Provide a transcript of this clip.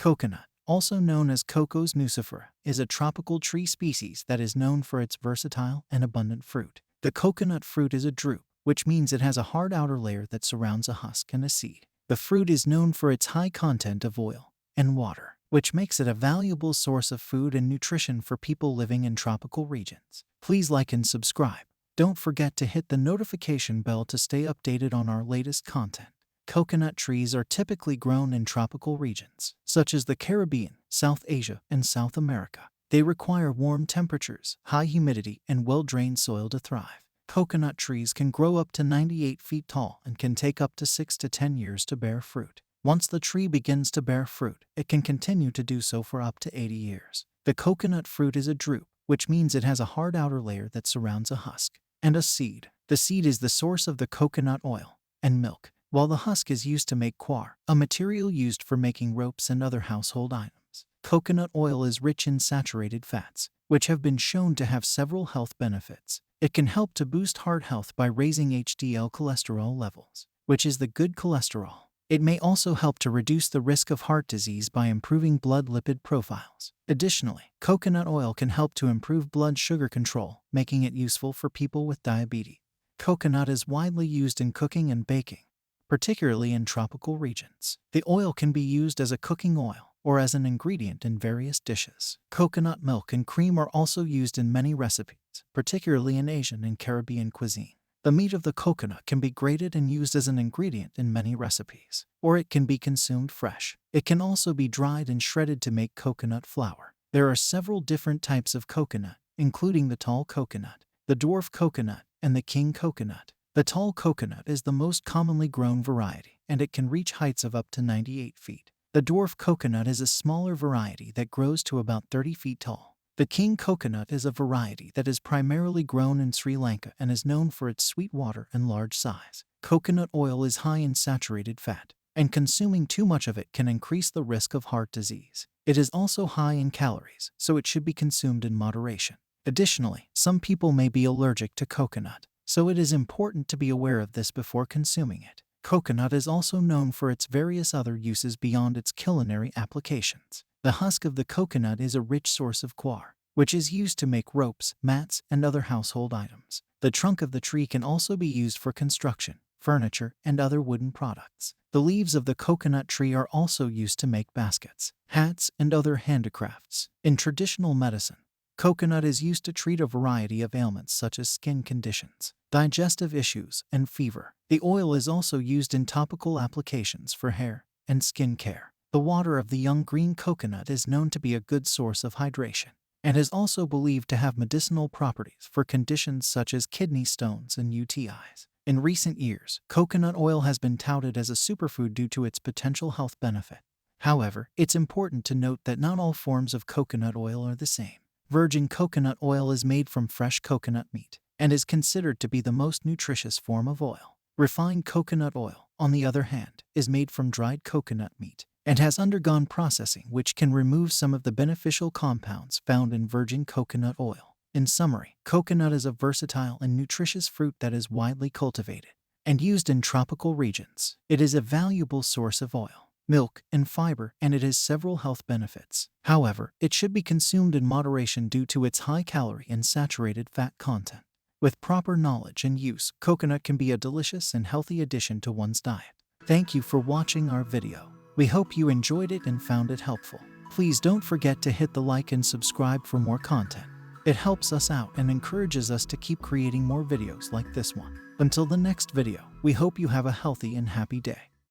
Coconut, also known as Cocos nucifera, is a tropical tree species that is known for its versatile and abundant fruit. The coconut fruit is a drupe, which means it has a hard outer layer that surrounds a husk and a seed. The fruit is known for its high content of oil and water, which makes it a valuable source of food and nutrition for people living in tropical regions. Please like and subscribe. Don't forget to hit the notification bell to stay updated on our latest content. Coconut trees are typically grown in tropical regions, such as the Caribbean, South Asia, and South America. They require warm temperatures, high humidity, and well-drained soil to thrive. Coconut trees can grow up to 98 feet tall and can take up to 6 to 10 years to bear fruit. Once the tree begins to bear fruit, it can continue to do so for up to 80 years. The coconut fruit is a drupe, which means it has a hard outer layer that surrounds a husk, and a seed. The seed is the source of the coconut oil and milk, while the husk is used to make coir, a material used for making ropes and other household items. Coconut oil is rich in saturated fats, which have been shown to have several health benefits. It can help to boost heart health by raising HDL cholesterol levels, which is the good cholesterol. It may also help to reduce the risk of heart disease by improving blood lipid profiles. Additionally, coconut oil can help to improve blood sugar control, making it useful for people with diabetes. Coconut is widely used in cooking and baking, particularly in tropical regions. The oil can be used as a cooking oil or as an ingredient in various dishes. Coconut milk and cream are also used in many recipes, particularly in Asian and Caribbean cuisine. The meat of the coconut can be grated and used as an ingredient in many recipes, or it can be consumed fresh. It can also be dried and shredded to make coconut flour. There are several different types of coconut, including the tall coconut, the dwarf coconut, and the king coconut. The tall coconut is the most commonly grown variety, and it can reach heights of up to 98 feet. The dwarf coconut is a smaller variety that grows to about 30 feet tall. The king coconut is a variety that is primarily grown in Sri Lanka and is known for its sweet water and large size. Coconut oil is high in saturated fat, and consuming too much of it can increase the risk of heart disease. It is also high in calories, so it should be consumed in moderation. Additionally, some people may be allergic to coconut, so it is important to be aware of this before consuming it. Coconut is also known for its various other uses beyond its culinary applications. The husk of the coconut is a rich source of coir, which is used to make ropes, mats, and other household items. The trunk of the tree can also be used for construction, furniture, and other wooden products. The leaves of the coconut tree are also used to make baskets, hats, and other handicrafts. In traditional medicine, coconut is used to treat a variety of ailments such as skin conditions, digestive issues, and fever. The oil is also used in topical applications for hair and skin care. The water of the young green coconut is known to be a good source of hydration, and is also believed to have medicinal properties for conditions such as kidney stones and UTIs. In recent years, coconut oil has been touted as a superfood due to its potential health benefit. However, it's important to note that not all forms of coconut oil are the same. Virgin coconut oil is made from fresh coconut meat and is considered to be the most nutritious form of oil. Refined coconut oil, on the other hand, is made from dried coconut meat and has undergone processing which can remove some of the beneficial compounds found in virgin coconut oil. In summary, coconut is a versatile and nutritious fruit that is widely cultivated and used in tropical regions. It is a valuable source of oil, milk, and fiber, and it has several health benefits. However, it should be consumed in moderation due to its high calorie and saturated fat content. With proper knowledge and use, coconut can be a delicious and healthy addition to one's diet. Thank you for watching our video. We hope you enjoyed it and found it helpful. Please don't forget to hit the like and subscribe for more content. It helps us out and encourages us to keep creating more videos like this one. Until the next video, we hope you have a healthy and happy day.